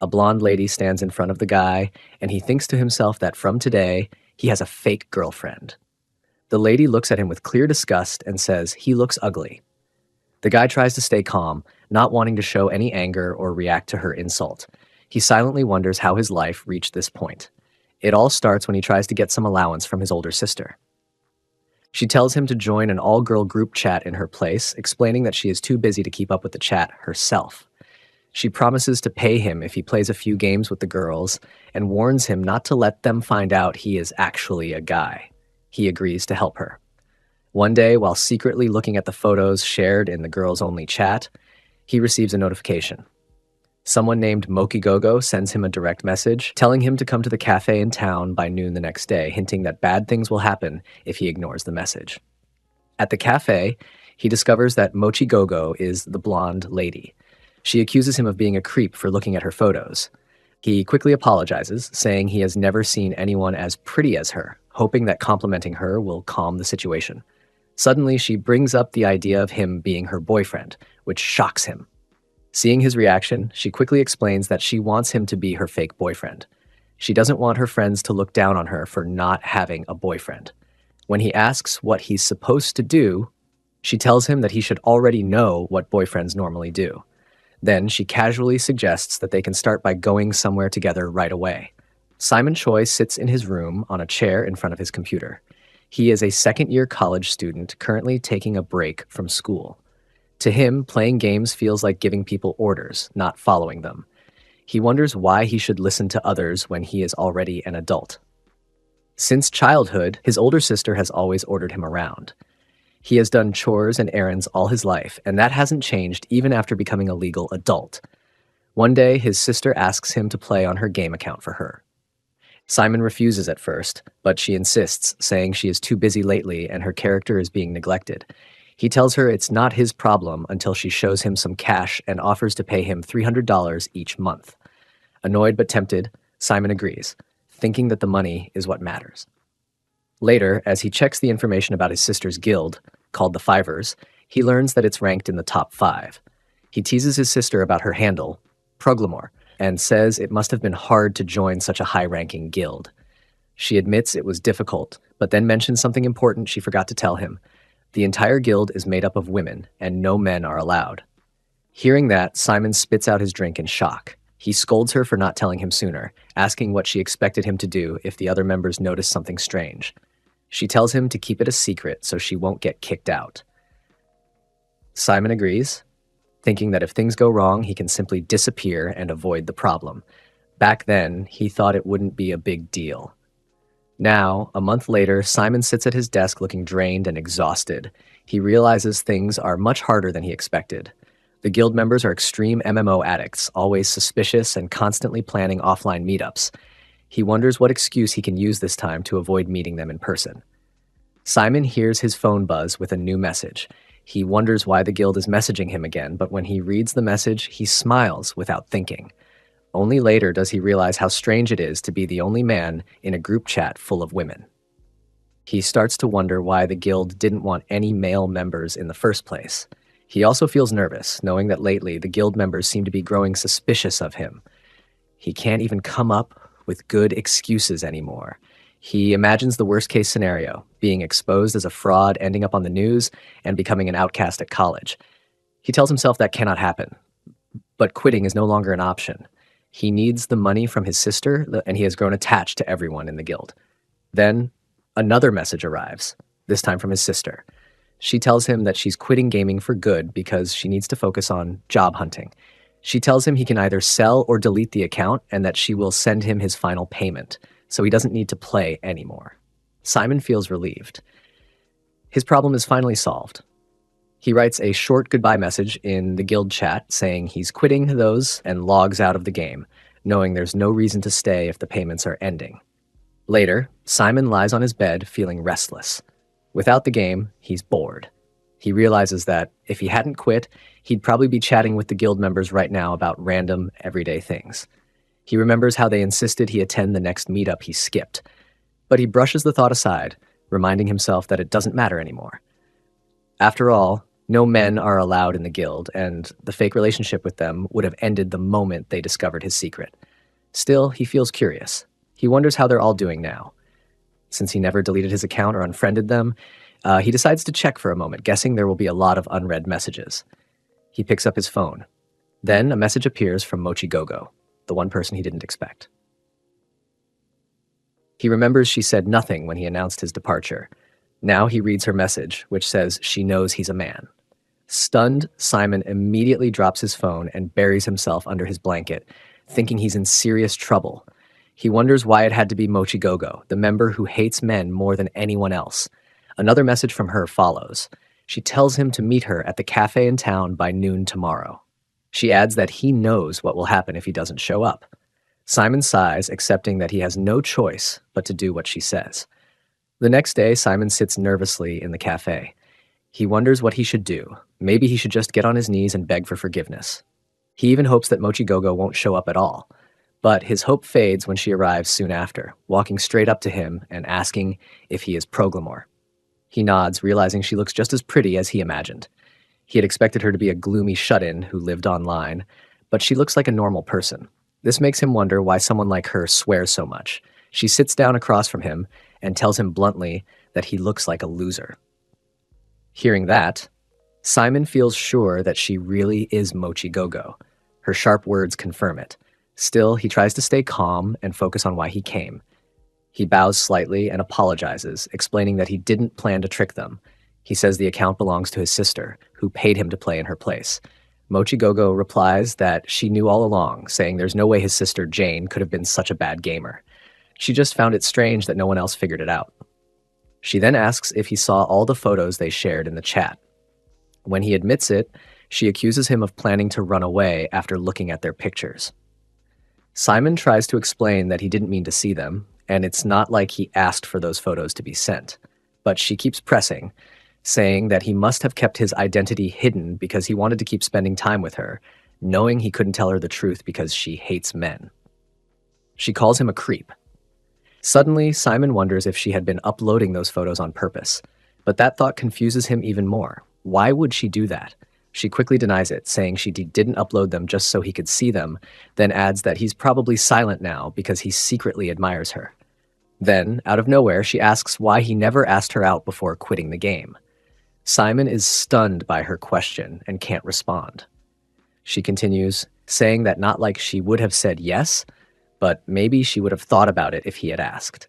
A blonde lady stands in front of the guy, and he thinks to himself that from today, he has a fake girlfriend. The lady looks at him with clear disgust and says he looks ugly. The guy tries to stay calm, not wanting to show any anger or react to her insult. He silently wonders how his life reached this point. It all starts when he tries to get some allowance from his older sister. She tells him to join an all-girl group chat in her place, explaining that she is too busy to keep up with the chat herself. She promises to pay him if he plays a few games with the girls and warns him not to let them find out he is actually a guy. He agrees to help her. One day, while secretly looking at the photos shared in the girls-only chat, he receives a notification. Someone named Mokigogo sends him a direct message telling him to come to the cafe in town by noon the next day, hinting that bad things will happen if he ignores the message. At the cafe, he discovers that Mochigogo is the blonde lady. She accuses him of being a creep for looking at her photos. He quickly apologizes, saying he has never seen anyone as pretty as her, hoping that complimenting her will calm the situation. Suddenly, she brings up the idea of him being her boyfriend, which shocks him. Seeing his reaction, she quickly explains that she wants him to be her fake boyfriend. She doesn't want her friends to look down on her for not having a boyfriend. When he asks what he's supposed to do, she tells him that he should already know what boyfriends normally do. Then she casually suggests that they can start by going somewhere together right away. Simon Choi sits in his room on a chair in front of his computer. He is a second-year college student currently taking a break from school. To him, playing games feels like giving people orders, not following them. He wonders why he should listen to others when he is already an adult. Since childhood, his older sister has always ordered him around. He has done chores and errands all his life, and that hasn't changed even after becoming a legal adult. One day, his sister asks him to play on her game account for her. Simon refuses at first, but she insists, saying she is too busy lately and her character is being neglected. He tells her it's not his problem until she shows him some cash and offers to pay him $300 each month. Annoyed but tempted, Simon agrees, thinking that the money is what matters. Later, as he checks the information about his sister's guild, called the Fivers, he learns that it's ranked in the top 5. He teases his sister about her handle, Proglamore, and says it must have been hard to join such a high-ranking guild. She admits it was difficult, but then mentions something important she forgot to tell him. The entire guild is made up of women, and no men are allowed. Hearing that, Simon spits out his drink in shock. He scolds her for not telling him sooner, asking what she expected him to do if the other members notice something strange. She tells him to keep it a secret so she won't get kicked out. Simon agrees, thinking that if things go wrong, he can simply disappear and avoid the problem. Back then, he thought it wouldn't be a big deal. Now, a month later, Simon sits at his desk looking drained and exhausted. He realizes things are much harder than he expected. The guild members are extreme MMO addicts, always suspicious and constantly planning offline meetups. He wonders what excuse he can use this time to avoid meeting them in person. Simon hears his phone buzz with a new message. He wonders why the guild is messaging him again, but when he reads the message, he smiles without thinking. Only later does he realize how strange it is to be the only man in a group chat full of women. He starts to wonder why the guild didn't want any male members in the first place. He also feels nervous, knowing that lately the guild members seem to be growing suspicious of him. He can't even come up with good excuses anymore. He imagines the worst-case scenario, being exposed as a fraud, ending up on the news, and becoming an outcast at college. He tells himself that cannot happen, but quitting is no longer an option. He needs the money from his sister, and he has grown attached to everyone in the guild. Then, another message arrives, this time from his sister. She tells him that she's quitting gaming for good because she needs to focus on job hunting. She tells him he can either sell or delete the account and that she will send him his final payment, so he doesn't need to play anymore. Simon feels relieved. His problem is finally solved. He writes a short goodbye message in the guild chat saying he's quitting those and logs out of the game, knowing there's no reason to stay if the payments are ending. Later, Simon lies on his bed feeling restless. Without the game, he's bored. He realizes that if he hadn't quit, he'd probably be chatting with the guild members right now about random, everyday things. He remembers how they insisted he attend the next meetup he skipped, but he brushes the thought aside, reminding himself that it doesn't matter anymore. After all, No men are allowed in the guild, and the fake relationship with them would have ended the moment they discovered his secret. Still, he feels curious. He wonders how they're all doing now. Since he never deleted his account or unfriended them, he decides to check for a moment, guessing there will be a lot of unread messages. He picks up his phone. Then a message appears from Mochigogo, the one person he didn't expect. He remembers she said nothing when he announced his departure. Now he reads her message, which says she knows he's a man. Stunned, Simon immediately drops his phone and buries himself under his blanket, thinking he's in serious trouble. He wonders why it had to be Mochigogo, the member who hates men more than anyone else. Another message from her follows. She tells him to meet her at the cafe in town by noon tomorrow. She adds that he knows what will happen if he doesn't show up. Simon sighs, accepting that he has no choice but to do what she says. The next day, Simon sits nervously in the cafe. He wonders what he should do. Maybe he should just get on his knees and beg for forgiveness. He even hopes that Mochigogo won't show up at all. But his hope fades when she arrives soon after, walking straight up to him and asking if he is Proglamor. He nods, realizing she looks just as pretty as he imagined. He had expected her to be a gloomy shut-in who lived online, but she looks like a normal person. This makes him wonder why someone like her swears so much. She sits down across from him and tells him bluntly that he looks like a loser. Hearing that, Simon feels sure that she really is Mochigogo. Her sharp words confirm it. Still, he tries to stay calm and focus on why he came. He bows slightly and apologizes, explaining that he didn't plan to trick them. He says the account belongs to his sister, who paid him to play in her place. Mochigogo replies that she knew all along, saying there's no way his sister Jane could have been such a bad gamer. She just found it strange that no one else figured it out. She then asks if he saw all the photos they shared in the chat. When he admits it, she accuses him of planning to run away after looking at their pictures. Simon tries to explain that he didn't mean to see them, and it's not like he asked for those photos to be sent. But she keeps pressing, saying that he must have kept his identity hidden because he wanted to keep spending time with her, knowing he couldn't tell her the truth because she hates men. She calls him a creep. Suddenly, Simon wonders if she had been uploading those photos on purpose, but that thought confuses him even more. Why would she do that? She quickly denies it, saying she didn't upload them just so he could see them, then adds that he's probably silent now because he secretly admires her. Then, out of nowhere, she asks why he never asked her out before quitting the game. Simon is stunned by her question and can't respond. She continues, saying that not like she would have said yes, but maybe she would have thought about it if he had asked.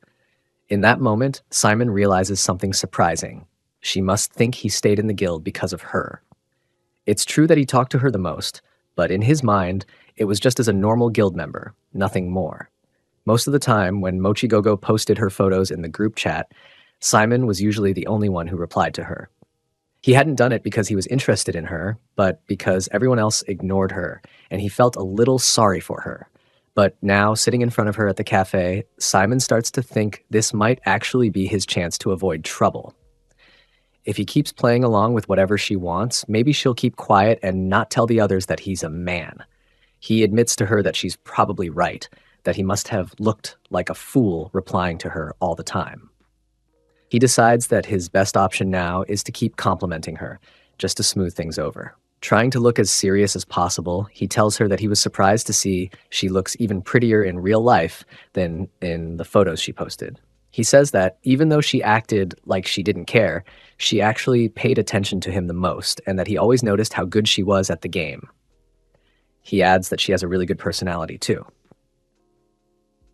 In that moment, Simon realizes something surprising. She must think he stayed in the guild because of her. It's true that he talked to her the most, but in his mind, it was just as a normal guild member, nothing more. Most of the time, when Mochigogo posted her photos in the group chat, Simon was usually the only one who replied to her. He hadn't done it because he was interested in her, but because everyone else ignored her, and he felt a little sorry for her. But now, sitting in front of her at the cafe, Simon starts to think this might actually be his chance to avoid trouble. If he keeps playing along with whatever she wants, maybe she'll keep quiet and not tell the others that he's a man. He admits to her that she's probably right, that he must have looked like a fool replying to her all the time. He decides that his best option now is to keep complimenting her, just to smooth things over. Trying to look as serious as possible, he tells her that he was surprised to see she looks even prettier in real life than in the photos she posted. He says that even though she acted like she didn't care, she actually paid attention to him the most, and that he always noticed how good she was at the game. He adds that she has a really good personality, too.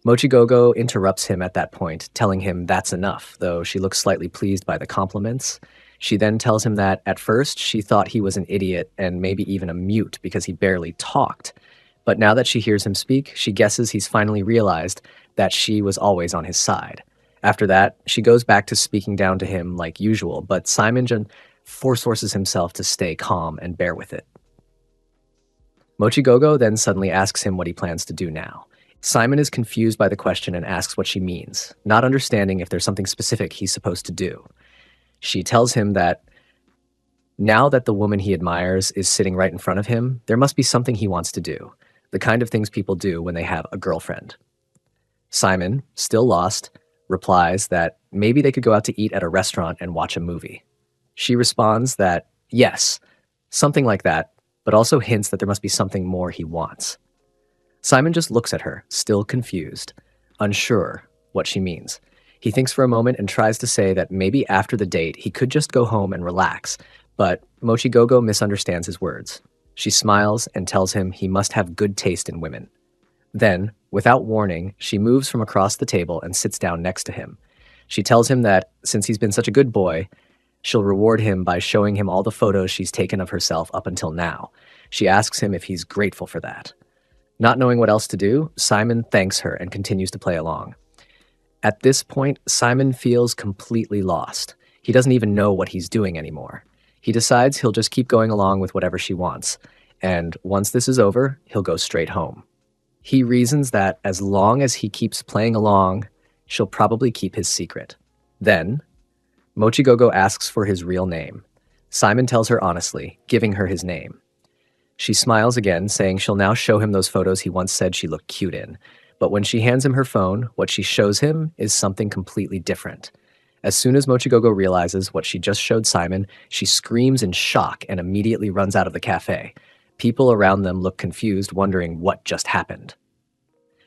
Mochigogo interrupts him at that point, telling him that's enough, though she looks slightly pleased by the compliments. She then tells him that, at first, she thought he was an idiot and maybe even a mute because he barely talked. But now that she hears him speak, she guesses he's finally realized that she was always on his side. After that, she goes back to speaking down to him like usual, but Simon forces himself to stay calm and bear with it. Mochigogo then suddenly asks him what he plans to do now. Simon is confused by the question and asks what she means, not understanding if there's something specific he's supposed to do. She tells him that now that the woman he admires is sitting right in front of him, there must be something he wants to do, the kind of things people do when they have a girlfriend. Simon, still lost, replies that maybe they could go out to eat at a restaurant and watch a movie. She responds that, Yes, something like that, but also hints that there must be something more he wants. Simon just looks at her, still confused, unsure what she means. He thinks for a moment and tries to say that maybe after the date he could just go home and relax, but Mochigogo misunderstands his words. She smiles and tells him he must have good taste in women. Then, without warning, she moves from across the table and sits down next to him. She tells him that, since he's been such a good boy, she'll reward him by showing him all the photos she's taken of herself up until now. She asks him if he's grateful for that. Not knowing what else to do, Simon thanks her and continues to play along. At this point, Simon feels completely lost. He doesn't even know what he's doing anymore. He decides he'll just keep going along with whatever she wants, and once this is over, he'll go straight home. He reasons that as long as he keeps playing along, she'll probably keep his secret. Then, Mochigogo asks for his real name. Simon tells her honestly, giving her his name. She smiles again, saying she'll now show him those photos he once said she looked cute in. But when she hands him her phone, what she shows him is something completely different. As soon as Mochigogo realizes what she just showed Simon, she screams in shock and immediately runs out of the cafe. People around them look confused, wondering what just happened.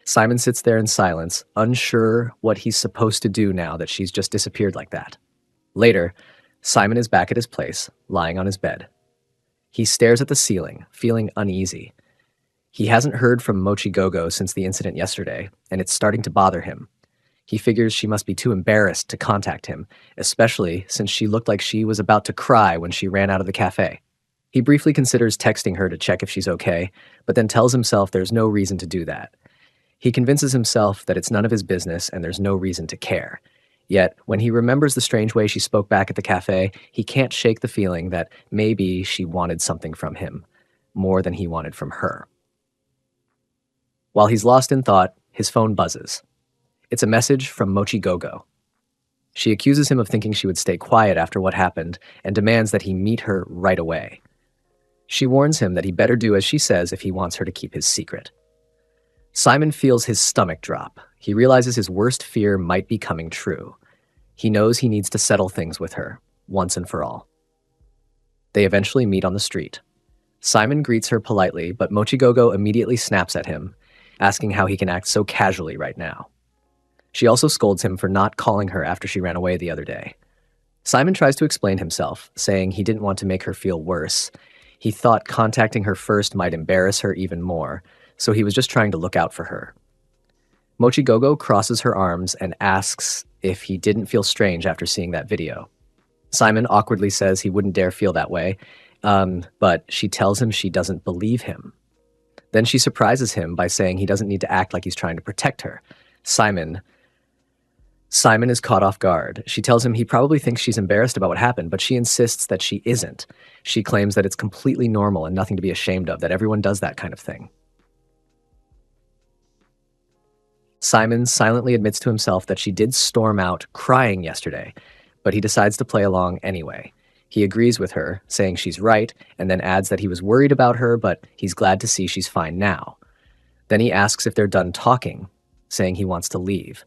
Simon sits there in silence, unsure what he's supposed to do now that she's just disappeared like that. Later, Simon is back at his place, lying on his bed. He stares at the ceiling, feeling uneasy. He hasn't heard from Mochigogo since the incident yesterday, and it's starting to bother him. He figures she must be too embarrassed to contact him, especially since she looked like she was about to cry when she ran out of the cafe. He briefly considers texting her to check if she's okay, but then tells himself there's no reason to do that. He convinces himself that it's none of his business and there's no reason to care. Yet, when he remembers the strange way she spoke back at the cafe, he can't shake the feeling that maybe she wanted something from him, more than he wanted from her. While he's lost in thought, his phone buzzes. It's a message from Mochigogo. She accuses him of thinking she would stay quiet after what happened and demands that he meet her right away. She warns him that he better do as she says if he wants her to keep his secret. Simon feels his stomach drop. He realizes his worst fear might be coming true. He knows he needs to settle things with her, once and for all. They eventually meet on the street. Simon greets her politely, but Mochigogo immediately snaps at him, asking how he can act so casually right now. She also scolds him for not calling her after she ran away the other day. Simon tries to explain himself, saying he didn't want to make her feel worse. He thought contacting her first might embarrass her even more, so he was just trying to look out for her. Mochigogo crosses her arms and asks if he didn't feel strange after seeing that video. Simon awkwardly says he wouldn't dare feel that way, but she tells him she doesn't believe him. Then she surprises him by saying he doesn't need to act like he's trying to protect her. Simon is caught off guard. She tells him he probably thinks she's embarrassed about what happened, but she insists that she isn't. She claims that it's completely normal and nothing to be ashamed of, that everyone does that kind of thing. Simon silently admits to himself that she did storm out crying yesterday, but he decides to play along anyway. He agrees with her, saying she's right, and then adds that he was worried about her, but he's glad to see she's fine now. Then he asks if they're done talking, saying he wants to leave.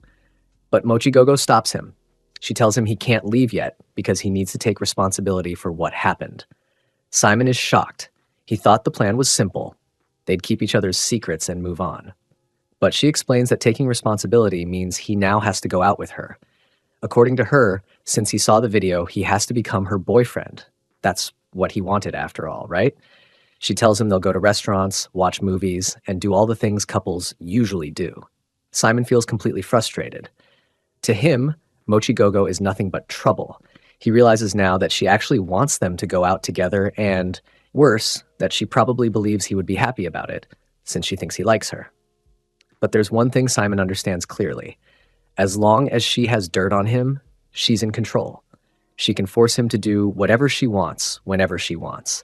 But Mochigogo stops him. She tells him he can't leave yet because he needs to take responsibility for what happened. Simon is shocked. He thought the plan was simple. They'd keep each other's secrets and move on. But she explains that taking responsibility means he now has to go out with her. According to her, since he saw the video, he has to become her boyfriend. That's what he wanted after all, right? She tells him they'll go to restaurants, watch movies, and do all the things couples usually do. Simon feels completely frustrated. To him, Mochigogo is nothing but trouble. He realizes now that she actually wants them to go out together and, worse, that she probably believes he would be happy about it, since she thinks he likes her. But there's one thing Simon understands clearly. As long as she has dirt on him, she's in control. She can force him to do whatever she wants, whenever she wants.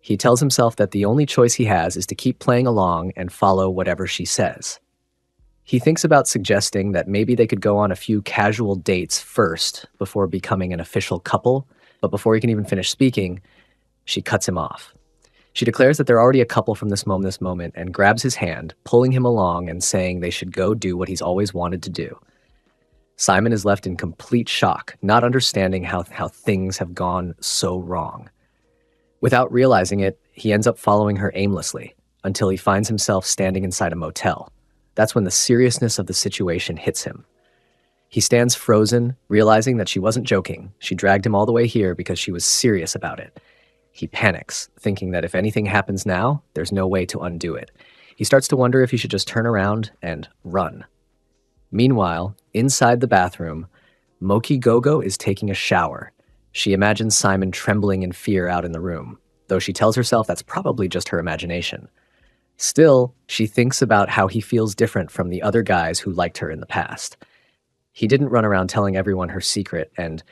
He tells himself that the only choice he has is to keep playing along and follow whatever she says. He thinks about suggesting that maybe they could go on a few casual dates first before becoming an official couple, but before he can even finish speaking, she cuts him off. She declares that they're already a couple from this moment and grabs his hand, pulling him along and saying they should go do what he's always wanted to do. Simon is left in complete shock, not understanding how things have gone so wrong. Without realizing it, he ends up following her aimlessly until he finds himself standing inside a motel. That's when the seriousness of the situation hits him. He stands frozen, realizing that she wasn't joking. She dragged him all the way here because she was serious about it. He panics, thinking that if anything happens now, there's no way to undo it. He starts to wonder if he should just turn around and run. Meanwhile, inside the bathroom, Moki Gogo is taking a shower. She imagines Simon trembling in fear out in the room, though she tells herself that's probably just her imagination. Still, she thinks about how he feels different from the other guys who liked her in the past. He didn't run around telling everyone her secret, and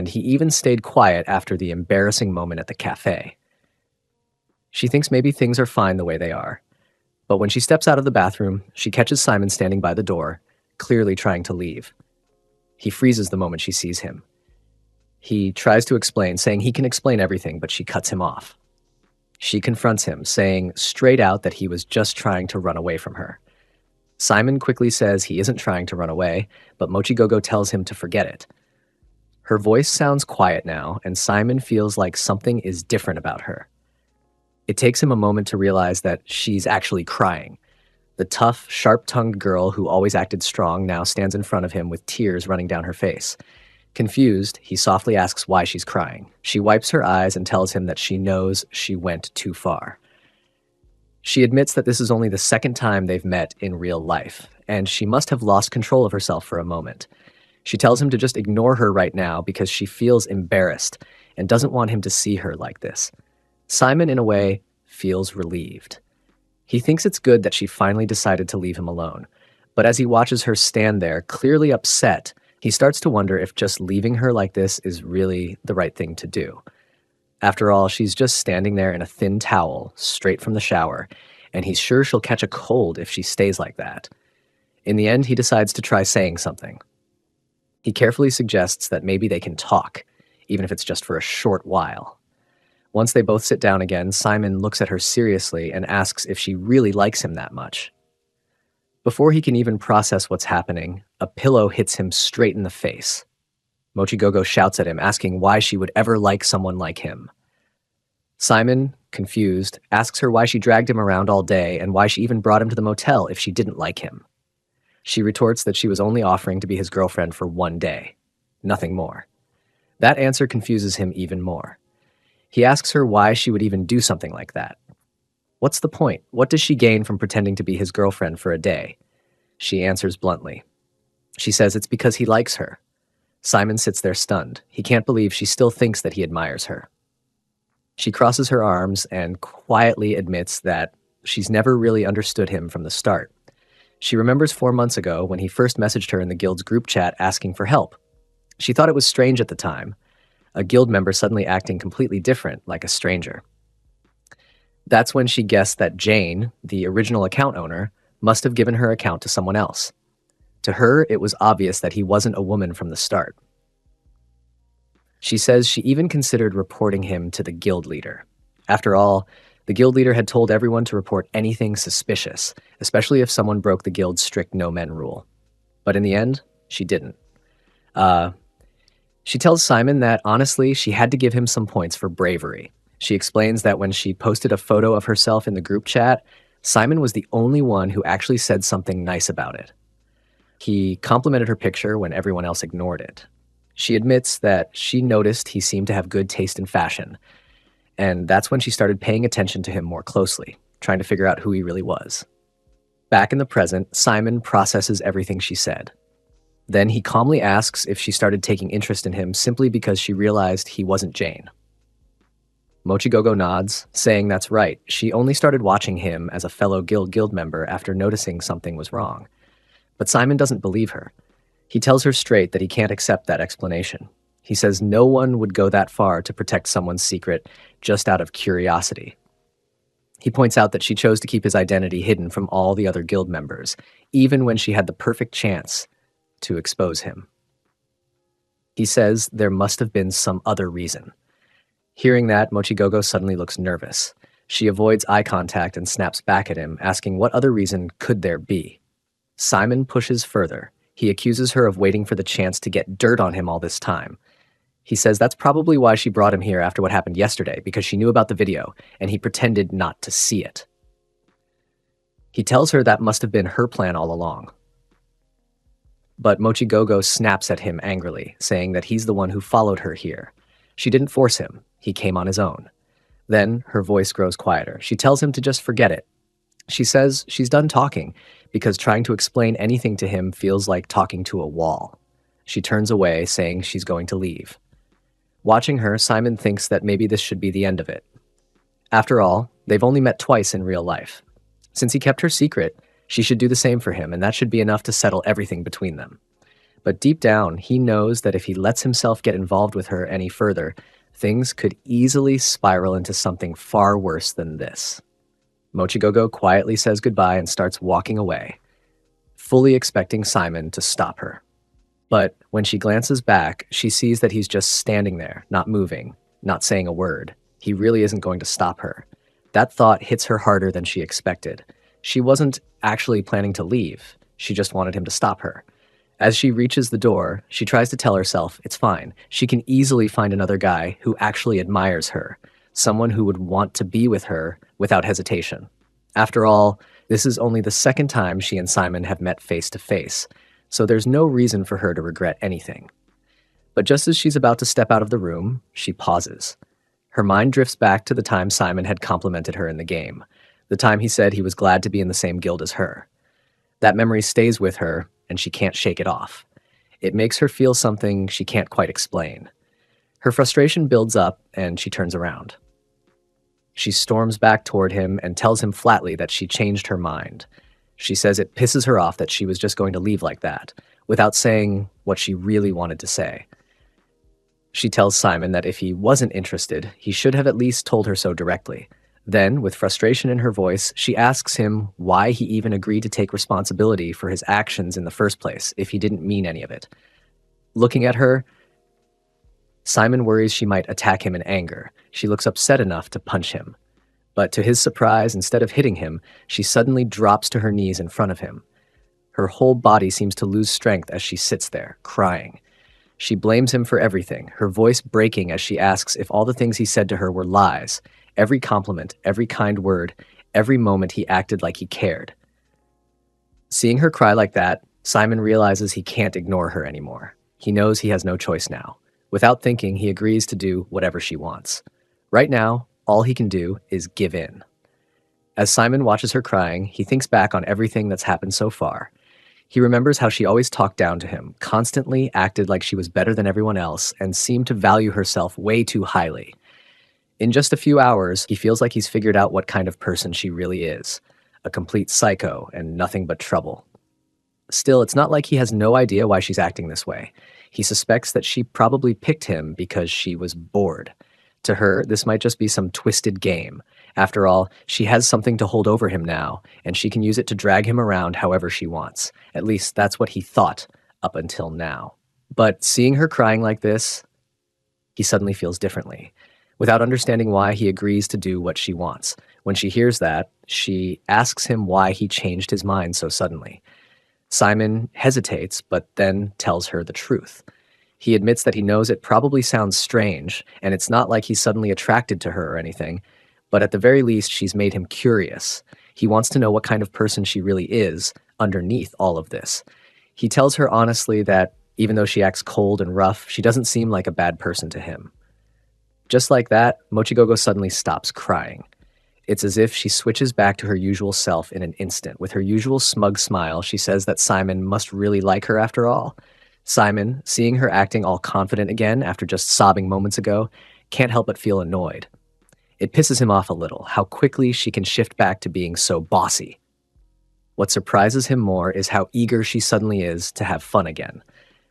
he even stayed quiet after the embarrassing moment at the cafe. She thinks maybe things are fine the way they are. But when she steps out of the bathroom, she catches Simon standing by the door, clearly trying to leave. He freezes the moment she sees him. He tries to explain, saying he can explain everything, but she cuts him off. She confronts him, saying straight out that he was just trying to run away from her. Simon quickly says he isn't trying to run away, but Mochigogo tells him to forget it. Her voice sounds quiet now, and Simon feels like something is different about her. It takes him a moment to realize that she's actually crying. The tough, sharp-tongued girl who always acted strong now stands in front of him with tears running down her face. Confused, he softly asks why she's crying. She wipes her eyes and tells him that she knows she went too far. She admits that this is only the second time they've met in real life, and she must have lost control of herself for a moment. She tells him to just ignore her right now because she feels embarrassed and doesn't want him to see her like this. Simon, in a way, feels relieved. He thinks it's good that she finally decided to leave him alone, but as he watches her stand there, clearly upset, he starts to wonder if just leaving her like this is really the right thing to do. After all, she's just standing there in a thin towel, straight from the shower, and he's sure she'll catch a cold if she stays like that. In the end, he decides to try saying something. He carefully suggests that maybe they can talk, even if it's just for a short while. Once they both sit down again, Simon looks at her seriously and asks if she really likes him that much. Before he can even process what's happening, a pillow hits him straight in the face. Mochigogo shouts at him, asking why she would ever like someone like him. Simon, confused, asks her why she dragged him around all day and why she even brought him to the motel if she didn't like him. She retorts that she was only offering to be his girlfriend for one day, nothing more. That answer confuses him even more. He asks her why she would even do something like that. What's the point? What does she gain from pretending to be his girlfriend for a day? She answers bluntly. She says it's because he likes her. Simon sits there stunned. He can't believe she still thinks that he admires her. She crosses her arms and quietly admits that she's never really understood him from the start. She remembers 4 months ago when he first messaged her in the guild's group chat asking for help. She thought it was strange at the time, a guild member suddenly acting completely different, like a stranger. That's when she guessed that Jane, the original account owner, must have given her account to someone else. To her, it was obvious that he wasn't a woman from the start. She says she even considered reporting him to the guild leader. After all, the guild leader had told everyone to report anything suspicious, especially if someone broke the guild's strict no men rule. But in the end, she didn't. She tells Simon that, honestly, she had to give him some points for bravery. She explains that when she posted a photo of herself in the group chat, Simon was the only one who actually said something nice about it. He complimented her picture when everyone else ignored it. She admits that she noticed he seemed to have good taste in fashion, and that's when she started paying attention to him more closely, trying to figure out who he really was. Back in the present, Simon processes everything she said. Then he calmly asks if she started taking interest in him simply because she realized he wasn't Jane. Mochigogo nods, saying that's right. She only started watching him as a fellow guild member after noticing something was wrong. But Simon doesn't believe her. He tells her straight that he can't accept that explanation. He says no one would go that far to protect someone's secret just out of curiosity. He points out that she chose to keep his identity hidden from all the other guild members, even when she had the perfect chance to expose him. He says there must have been some other reason. Hearing that, Mochigogo suddenly looks nervous. She avoids eye contact and snaps back at him, asking what other reason could there be. Simon pushes further. He accuses her of waiting for the chance to get dirt on him all this time. He says that's probably why she brought him here after what happened yesterday, because she knew about the video, and he pretended not to see it. He tells her that must have been her plan all along. But Mochigogo snaps at him angrily, saying that he's the one who followed her here. She didn't force him. He came on his own. Then her voice grows quieter. She tells him to just forget it. She says she's done talking because trying to explain anything to him feels like talking to a wall. She turns away, saying she's going to leave. Watching her, Simon thinks that maybe this should be the end of it. After all, they've only met twice in real life. Since he kept her secret, she should do the same for him, and that should be enough to settle everything between them. But deep down, he knows that if he lets himself get involved with her any further, things could easily spiral into something far worse than this. Mochigogo quietly says goodbye and starts walking away, fully expecting Simon to stop her. But when she glances back, she sees that he's just standing there, not moving, not saying a word. He really isn't going to stop her. That thought hits her harder than she expected. She wasn't actually planning to leave. She just wanted him to stop her. As she reaches the door, she tries to tell herself it's fine. She can easily find another guy who actually admires her, someone who would want to be with her without hesitation. After all, this is only the second time she and Simon have met face to face, so there's no reason for her to regret anything. But just as she's about to step out of the room, she pauses. Her mind drifts back to the time Simon had complimented her in the game, the time he said he was glad to be in the same guild as her. That memory stays with her, and she can't shake it off. It makes her feel something she can't quite explain. Her frustration builds up, and she turns around. She storms back toward him and tells him flatly that she changed her mind. She says it pisses her off that she was just going to leave like that, without saying what she really wanted to say. She tells Simon that if he wasn't interested, he should have at least told her so directly. Then, with frustration in her voice, she asks him why he even agreed to take responsibility for his actions in the first place if he didn't mean any of it. Looking at her, Simon worries she might attack him in anger. She looks upset enough to punch him. But to his surprise, instead of hitting him, she suddenly drops to her knees in front of him. Her whole body seems to lose strength as she sits there, crying. She blames him for everything, her voice breaking as she asks if all the things he said to her were lies. Every compliment, every kind word, every moment he acted like he cared. Seeing her cry like that, Simon realizes he can't ignore her anymore. He knows he has no choice now. Without thinking, he agrees to do whatever she wants. Right now, all he can do is give in. As Simon watches her crying, he thinks back on everything that's happened so far. He remembers how she always talked down to him, constantly acted like she was better than everyone else, and seemed to value herself way too highly. In just a few hours, he feels like he's figured out what kind of person she really is. A complete psycho and nothing but trouble. Still, it's not like he has no idea why she's acting this way. He suspects that she probably picked him because she was bored. To her, this might just be some twisted game. After all, she has something to hold over him now, and she can use it to drag him around however she wants. At least that's what he thought up until now. But seeing her crying like this, he suddenly feels differently. Without understanding why, he agrees to do what she wants. When she hears that, she asks him why he changed his mind so suddenly. Simon hesitates, but then tells her the truth. He admits that he knows it probably sounds strange, and it's not like he's suddenly attracted to her or anything, but at the very least, she's made him curious. He wants to know what kind of person she really is underneath all of this. He tells her honestly that even though she acts cold and rough, she doesn't seem like a bad person to him. Just like that, Mochigogo suddenly stops crying. It's as if she switches back to her usual self in an instant. With her usual smug smile, she says that Simon must really like her after all. Simon, seeing her acting all confident again after just sobbing moments ago, can't help but feel annoyed. It pisses him off a little, how quickly she can shift back to being so bossy. What surprises him more is how eager she suddenly is to have fun again.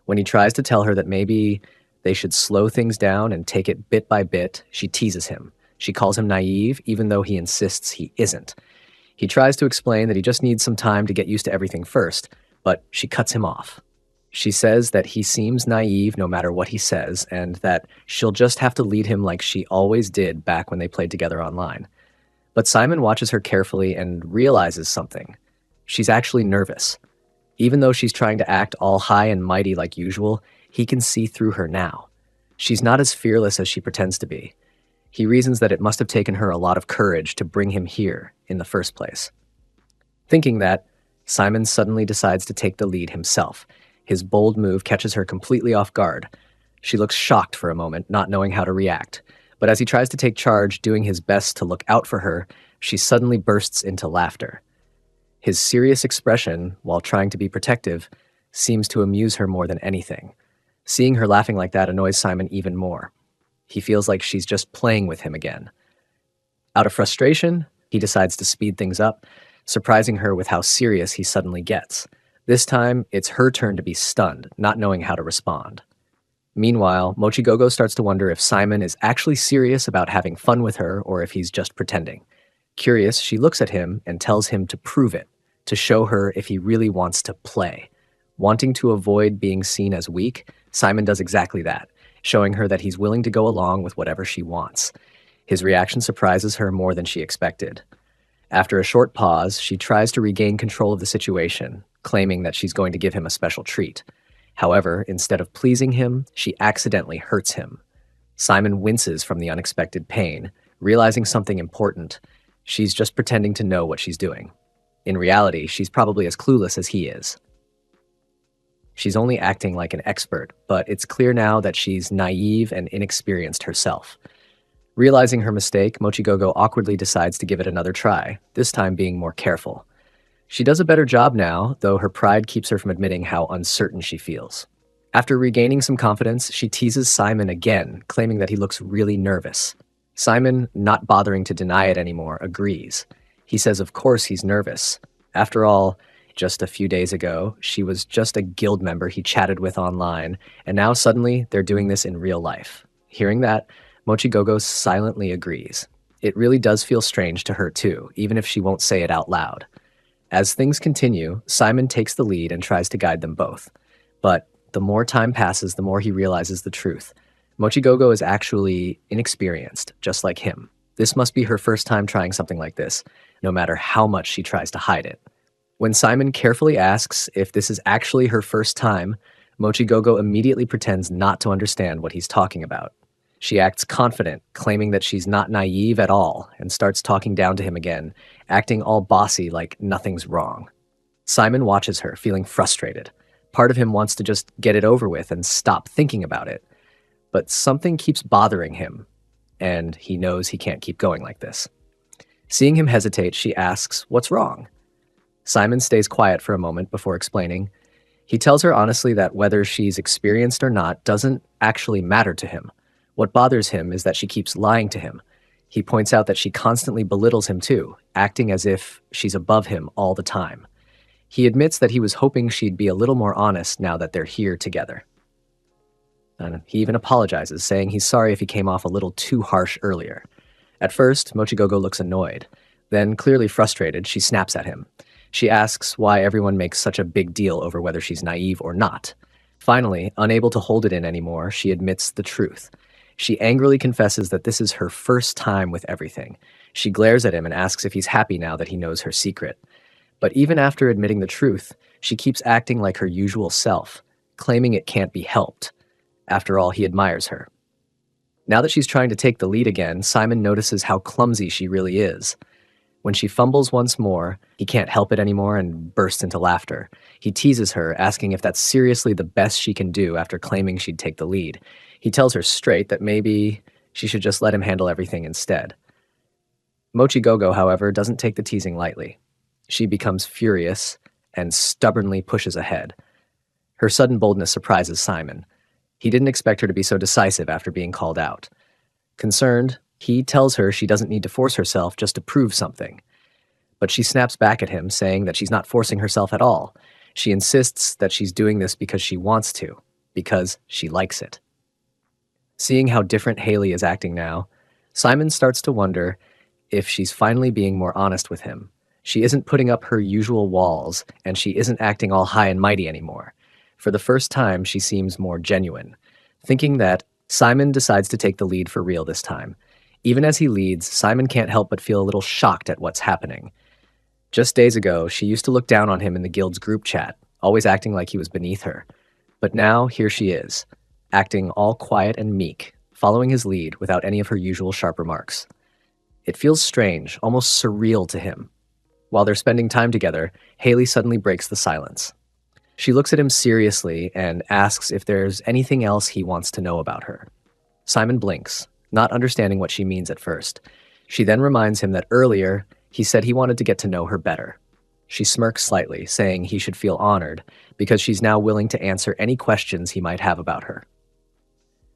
When he tries to tell her that maybe they should slow things down and take it bit by bit, she teases him. She calls him naive, even though he insists he isn't. He tries to explain that he just needs some time to get used to everything first, but she cuts him off. She says that he seems naive no matter what he says, and that she'll just have to lead him like she always did back when they played together online. But Simon watches her carefully and realizes something. She's actually nervous. Even though she's trying to act all high and mighty like usual, he can see through her now. She's not as fearless as she pretends to be. He reasons that it must have taken her a lot of courage to bring him here in the first place. Thinking that, Simon suddenly decides to take the lead himself. His bold move catches her completely off guard. She looks shocked for a moment, not knowing how to react. But as he tries to take charge, doing his best to look out for her, she suddenly bursts into laughter. His serious expression, while trying to be protective, seems to amuse her more than anything. Seeing her laughing like that annoys Simon even more. He feels like she's just playing with him again. Out of frustration, he decides to speed things up, surprising her with how serious he suddenly gets. This time, it's her turn to be stunned, not knowing how to respond. Meanwhile, Mochigogo starts to wonder if Simon is actually serious about having fun with her or if he's just pretending. Curious, she looks at him and tells him to prove it, to show her if he really wants to play. Wanting to avoid being seen as weak, Simon does exactly that, showing her that he's willing to go along with whatever she wants. His reaction surprises her more than she expected. After a short pause, she tries to regain control of the situation, claiming that she's going to give him a special treat. However, instead of pleasing him, she accidentally hurts him. Simon winces from the unexpected pain, realizing something important. She's just pretending to know what she's doing. In reality, she's probably as clueless as he is. She's only acting like an expert, but it's clear now that she's naive and inexperienced herself. Realizing her mistake, Mochigogo awkwardly decides to give it another try, this time being more careful. She does a better job now, though her pride keeps her from admitting how uncertain she feels. After regaining some confidence, she teases Simon again, claiming that he looks really nervous. Simon, not bothering to deny it anymore, agrees. He says of course he's nervous. After all, just a few days ago, she was just a guild member he chatted with online, and now suddenly they're doing this in real life. Hearing that, Mochigogo silently agrees. It really does feel strange to her too, even if she won't say it out loud. As things continue, Simon takes the lead and tries to guide them both. But the more time passes, the more he realizes the truth. Mochigogo is actually inexperienced, just like him. This must be her first time trying something like this, no matter how much she tries to hide it. When Simon carefully asks if this is actually her first time, Mochigogo immediately pretends not to understand what he's talking about. She acts confident, claiming that she's not naive at all, and starts talking down to him again, acting all bossy like nothing's wrong. Simon watches her, feeling frustrated. Part of him wants to just get it over with and stop thinking about it. But something keeps bothering him, and he knows he can't keep going like this. Seeing him hesitate, she asks, "What's wrong?" Simon stays quiet for a moment before explaining. He tells her honestly that whether she's experienced or not doesn't actually matter to him. What bothers him is that she keeps lying to him. He points out that she constantly belittles him too, acting as if she's above him all the time. He admits that he was hoping she'd be a little more honest now that they're here together. And he even apologizes, saying he's sorry if he came off a little too harsh earlier. At first, Mochigogo looks annoyed. Then, clearly frustrated, she snaps at him. She asks why everyone makes such a big deal over whether she's naive or not. Finally, unable to hold it in anymore, she admits the truth. She angrily confesses that this is her first time with everything. She glares at him and asks if he's happy now that he knows her secret. But even after admitting the truth, she keeps acting like her usual self, claiming it can't be helped. After all, he admires her. Now that she's trying to take the lead again, Simon notices how clumsy she really is. When she fumbles once more, he can't help it anymore and bursts into laughter. He teases her, asking if that's seriously the best she can do after claiming she'd take the lead. He tells her straight that maybe she should just let him handle everything instead. Mochigogo, however, doesn't take the teasing lightly. She becomes furious and stubbornly pushes ahead. Her sudden boldness surprises Simon. He didn't expect her to be so decisive after being called out. Concerned, he tells her she doesn't need to force herself just to prove something. But she snaps back at him, saying that she's not forcing herself at all. She insists that she's doing this because she wants to, because she likes it. Seeing how different Haley is acting now, Simon starts to wonder if she's finally being more honest with him. She isn't putting up her usual walls, and she isn't acting all high and mighty anymore. For the first time, she seems more genuine. Thinking that, Simon decides to take the lead for real this time. Even as he leads, Simon can't help but feel a little shocked at what's happening. Just days ago, she used to look down on him in the guild's group chat, always acting like he was beneath her. But now, here she is, acting all quiet and meek, following his lead without any of her usual sharp remarks. It feels strange, almost surreal to him. While they're spending time together, Haley suddenly breaks the silence. She looks at him seriously and asks if there's anything else he wants to know about her. Simon blinks, not understanding what she means at first. She then reminds him that earlier, he said he wanted to get to know her better. She smirks slightly, saying he should feel honored because she's now willing to answer any questions he might have about her.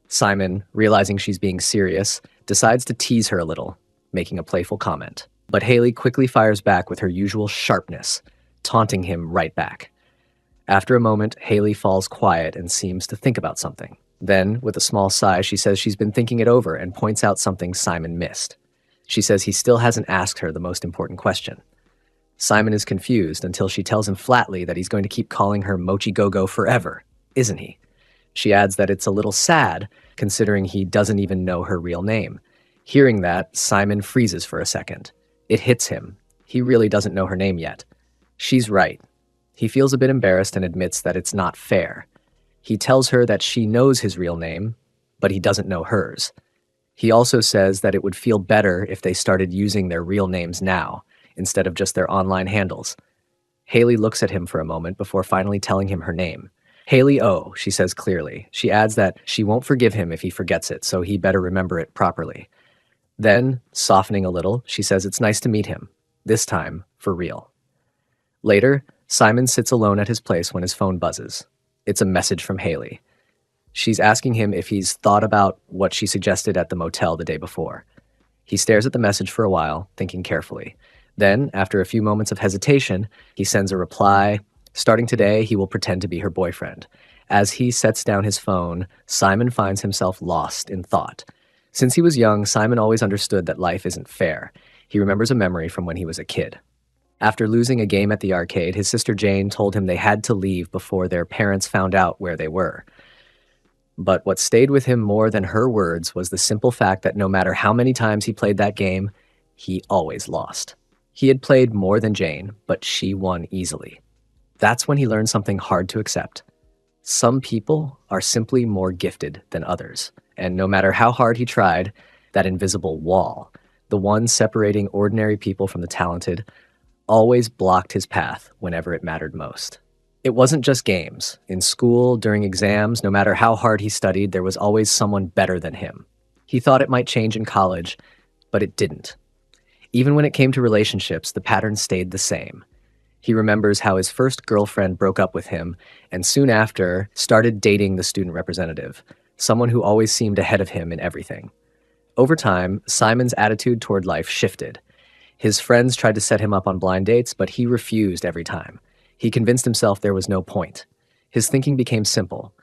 Simon, realizing she's being serious, decides to tease her a little, making a playful comment. But Haley quickly fires back with her usual sharpness, taunting him right back. After a moment, Haley falls quiet and seems to think about something. Then, with a small sigh, she says she's been thinking it over and points out something Simon missed. She says he still hasn't asked her the most important question. Simon is confused until she tells him flatly that he's going to keep calling her Mochi Go-Go forever, isn't he? She adds that it's a little sad, considering he doesn't even know her real name. Hearing that, Simon freezes for a second. It hits him. He really doesn't know her name yet. She's right. He feels a bit embarrassed and admits that it's not fair. He tells her that she knows his real name, but he doesn't know hers. He also says that it would feel better if they started using their real names now, instead of just their online handles. Haley looks at him for a moment before finally telling him her name. Haley O, she says clearly. She adds that she won't forgive him if he forgets it, so he better remember it properly. Then, softening a little, she says it's nice to meet him, this time for real. Later, Simon sits alone at his place when his phone buzzes. It's a message from Haley. She's asking him if he's thought about what she suggested at the motel the day before. He stares at the message for a while, thinking carefully. Then, after a few moments of hesitation, he sends a reply. Starting today, he will pretend to be her boyfriend. As he sets down his phone, Simon finds himself lost in thought. Since he was young, Simon always understood that life isn't fair. He remembers a memory from when he was a kid. After losing a game at the arcade, his sister Jane told him they had to leave before their parents found out where they were. But what stayed with him more than her words was the simple fact that no matter how many times he played that game, he always lost. He had played more than Jane, but she won easily. That's when he learned something hard to accept. Some people are simply more gifted than others, and no matter how hard he tried, that invisible wall, the one separating ordinary people from the talented, always blocked his path whenever it mattered most. It wasn't just games. In school, during exams, no matter how hard he studied, there was always someone better than him. He thought it might change in college, but it didn't. Even when it came to relationships, the pattern stayed the same. He remembers how his first girlfriend broke up with him and soon after started dating the student representative, someone who always seemed ahead of him in everything. Over time, Simon's attitude toward life shifted. His friends tried to set him up on blind dates, but he refused every time. He convinced himself there was no point. His thinking became simple.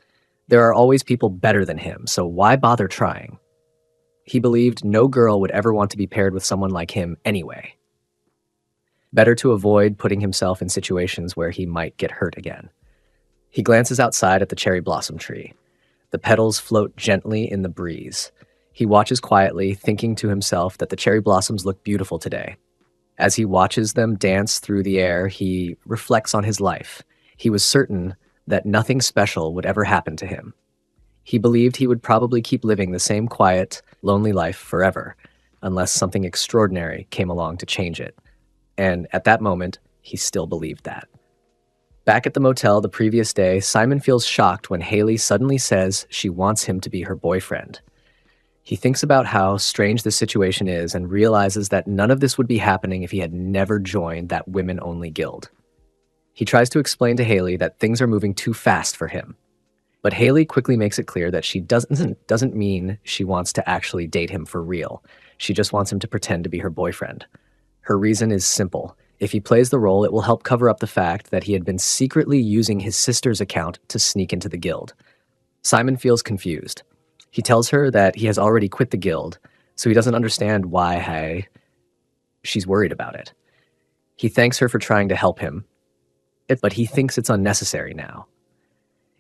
There are always people better than him, so why bother trying? He believed no girl would ever want to be paired with someone like him anyway. Better to avoid putting himself in situations where he might get hurt again. He glances outside at the cherry blossom tree. The petals float gently in the breeze. He watches quietly, thinking to himself that the cherry blossoms look beautiful today. As he watches them dance through the air, he reflects on his life. He was certain that nothing special would ever happen to him. He believed he would probably keep living the same quiet, lonely life forever, unless something extraordinary came along to change it. And at that moment, he still believed that. Back at the motel the previous day, Simon feels shocked when Haley suddenly says she wants him to be her boyfriend. He thinks about how strange this situation is and realizes that none of this would be happening if he had never joined that women-only guild. He tries to explain to Haley that things are moving too fast for him. But Haley quickly makes it clear that she doesn't mean she wants to actually date him for real. She just wants him to pretend to be her boyfriend. Her reason is simple. If he plays the role, it will help cover up the fact that he had been secretly using his sister's account to sneak into the guild. Simon feels confused. He tells her that he has already quit the guild, so he doesn't understand why she's worried about it. He thanks her for trying to help him, but he thinks it's unnecessary now.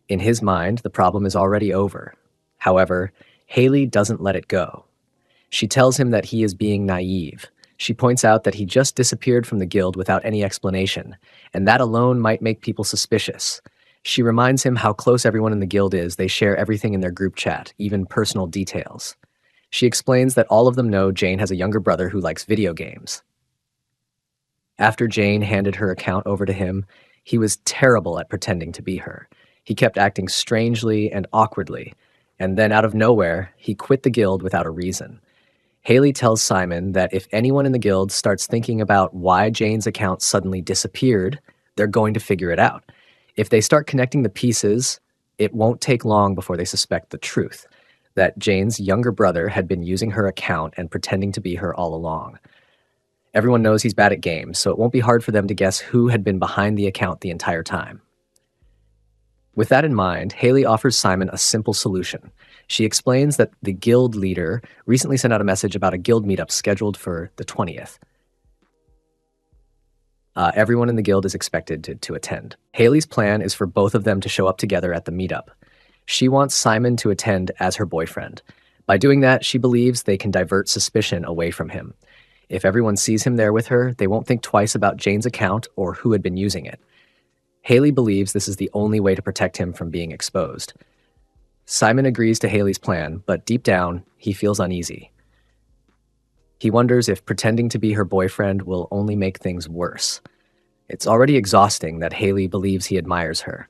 In his mind, the problem is already over. However, Haley doesn't let it go. She tells him that he is being naive. She points out that he just disappeared from the guild without any explanation, and that alone might make people suspicious. She reminds him how close everyone in the guild is. They share everything in their group chat, even personal details. She explains that all of them know Jane has a younger brother who likes video games. After Jane handed her account over to him, he was terrible at pretending to be her. He kept acting strangely and awkwardly, and then out of nowhere, he quit the guild without a reason. Haley tells Simon that if anyone in the guild starts thinking about why Jane's account suddenly disappeared, they're going to figure it out. If they start connecting the pieces, it won't take long before they suspect the truth, that Jane's younger brother had been using her account and pretending to be her all along. Everyone knows he's bad at games, so it won't be hard for them to guess who had been behind the account the entire time. With that in mind, Haley offers Simon a simple solution. She explains that the guild leader recently sent out a message about a guild meetup scheduled for the 20th. Everyone in the guild is expected to attend. Haley's plan is for both of them to show up together at the meetup. She wants Simon to attend as her boyfriend. By doing that, she believes they can divert suspicion away from him. If everyone sees him there with her, they won't think twice about Jane's account or who had been using it. Haley believes this is the only way to protect him from being exposed. Simon agrees to Haley's plan, but deep down, he feels uneasy. He wonders if pretending to be her boyfriend will only make things worse. It's already exhausting that Haley believes he admires her.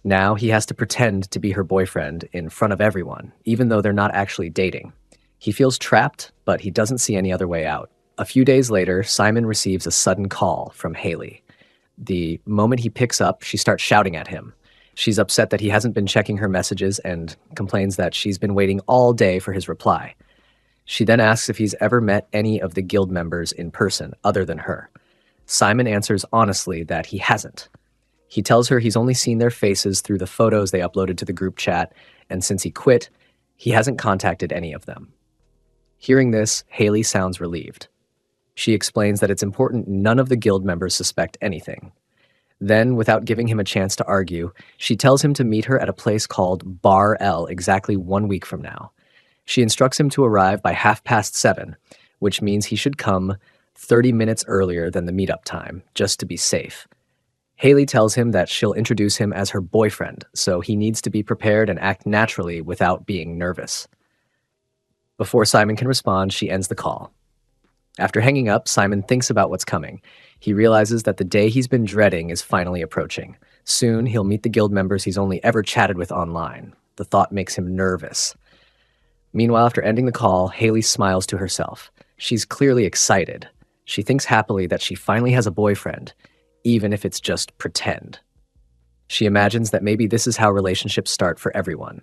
Now he has to pretend to be her boyfriend in front of everyone, even though they're not actually dating. He feels trapped, but he doesn't see any other way out. A few days later, Simon receives a sudden call from Haley. The moment he picks up, she starts shouting at him. She's upset that he hasn't been checking her messages and complains that she's been waiting all day for his reply. She then asks if he's ever met any of the guild members in person other than her. Simon answers honestly that he hasn't. He tells her he's only seen their faces through the photos they uploaded to the group chat, and since he quit, he hasn't contacted any of them. Hearing this, Haley sounds relieved. She explains that it's important none of the guild members suspect anything. Then, without giving him a chance to argue, she tells him to meet her at a place called Bar L exactly 1 week from now. She instructs him to arrive by 7:30, which means he should come 30 minutes earlier than the meetup time, just to be safe. Haley tells him that she'll introduce him as her boyfriend, so he needs to be prepared and act naturally without being nervous. Before Simon can respond, she ends the call. After hanging up, Simon thinks about what's coming. He realizes that the day he's been dreading is finally approaching. Soon, he'll meet the guild members he's only ever chatted with online. The thought makes him nervous. Meanwhile, after ending the call, Haley smiles to herself. She's clearly excited. She thinks happily that she finally has a boyfriend, even if it's just pretend. She imagines that maybe this is how relationships start for everyone.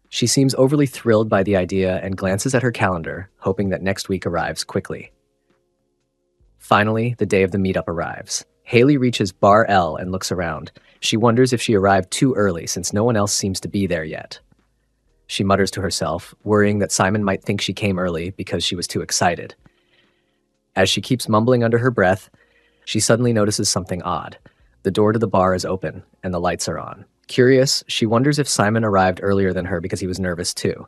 She seems overly thrilled by the idea and glances at her calendar, hoping that next week arrives quickly. Finally, the day of the meetup arrives. Haley reaches Bar L and looks around. She wonders if she arrived too early since no one else seems to be there yet. She mutters to herself, worrying that Simon might think she came early because she was too excited. As she keeps mumbling under her breath, she suddenly notices something odd. The door to the bar is open, and the lights are on. Curious, she wonders if Simon arrived earlier than her because he was nervous too.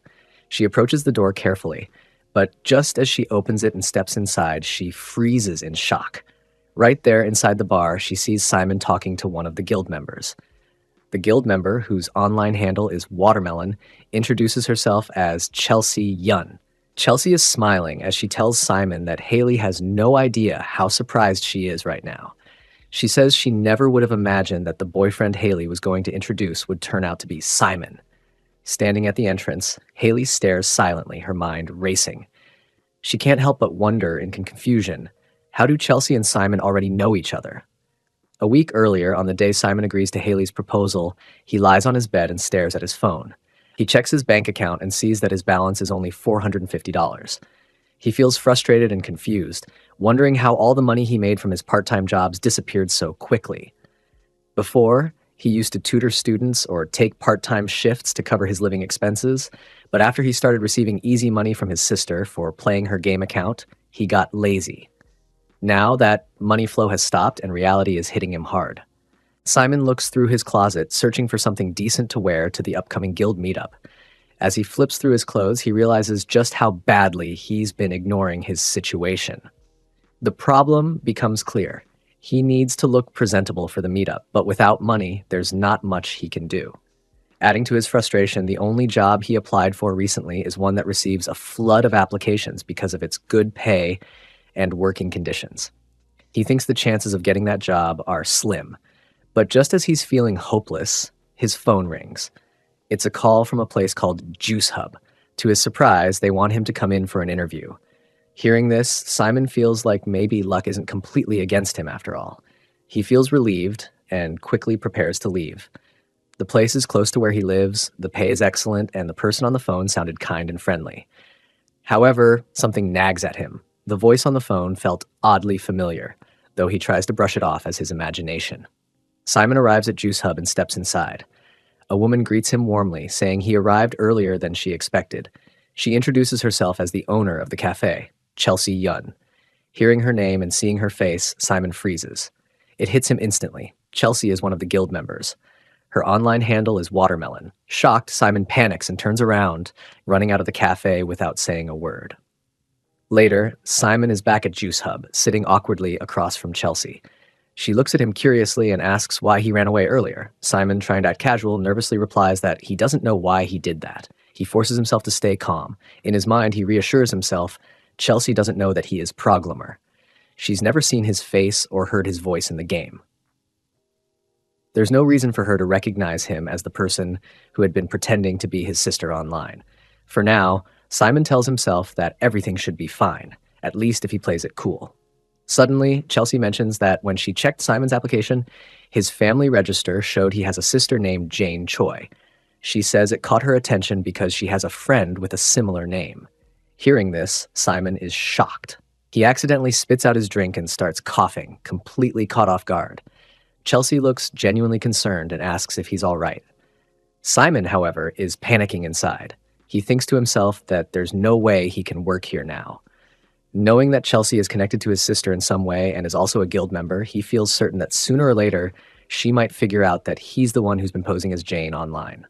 She approaches the door carefully, but just as she opens it and steps inside, she freezes in shock. Right there inside the bar, she sees Simon talking to one of the guild members. The guild member, whose online handle is Watermelon, introduces herself as Chelsea Yun. Chelsea is smiling as she tells Simon that Haley has no idea how surprised she is right now. She says she never would have imagined that the boyfriend Haley was going to introduce would turn out to be Simon. Standing at the entrance, Haley stares silently, her mind racing. She can't help but wonder in confusion, how do Chelsea and Simon already know each other? A week earlier, on the day Simon agrees to Haley's proposal, he lies on his bed and stares at his phone. He checks his bank account and sees that his balance is only $450. He feels frustrated and confused, wondering how all the money he made from his part-time jobs disappeared so quickly. Before, he used to tutor students or take part-time shifts to cover his living expenses, but after he started receiving easy money from his sister for playing her game account, he got lazy. Now that money flow has stopped and reality is hitting him hard. Simon looks through his closet, searching for something decent to wear to the upcoming guild meetup. As he flips through his clothes, he realizes just how badly he's been ignoring his situation. The problem becomes clear. He needs to look presentable for the meetup, but without money, there's not much he can do. Adding to his frustration, the only job he applied for recently is one that receives a flood of applications because of its good pay and working conditions. He thinks the chances of getting that job are slim, but just as he's feeling hopeless, his phone rings. It's a call from a place called Juice Hub. To his surprise, they want him to come in for an interview. Hearing this, Simon feels like maybe luck isn't completely against him after all. He feels relieved and quickly prepares to leave. The place is close to where he lives, the pay is excellent, and the person on the phone sounded kind and friendly. However, something nags at him. The voice on the phone felt oddly familiar, though he tries to brush it off as his imagination. Simon arrives at Juice Hub and steps inside. A woman greets him warmly, saying he arrived earlier than she expected. She introduces herself as the owner of the cafe, Chelsea Yun. Hearing her name and seeing her face, Simon freezes. It hits him instantly. Chelsea is one of the guild members. Her online handle is Watermelon. Shocked, Simon panics and turns around, running out of the cafe without saying a word. Later, Simon is back at Juice Hub, sitting awkwardly across from Chelsea. She looks at him curiously and asks why he ran away earlier. Simon, trying to act casual, nervously replies that he doesn't know why he did that. He forces himself to stay calm. In his mind, he reassures himself Chelsea doesn't know that he is Proglamer. She's never seen his face or heard his voice in the game. There's no reason for her to recognize him as the person who had been pretending to be his sister online. For now, Simon tells himself that everything should be fine, at least if he plays it cool. Suddenly, Chelsea mentions that when she checked Simon's application, his family register showed he has a sister named Jane Choi. She says it caught her attention because she has a friend with a similar name. Hearing this, Simon is shocked. He accidentally spits out his drink and starts coughing, completely caught off guard. Chelsea looks genuinely concerned and asks if he's all right. Simon, however, is panicking inside. He thinks to himself that there's no way he can work here now. Knowing that Chelsea is connected to his sister in some way and is also a guild member, he feels certain that sooner or later, she might figure out that he's the one who's been posing as Jane online.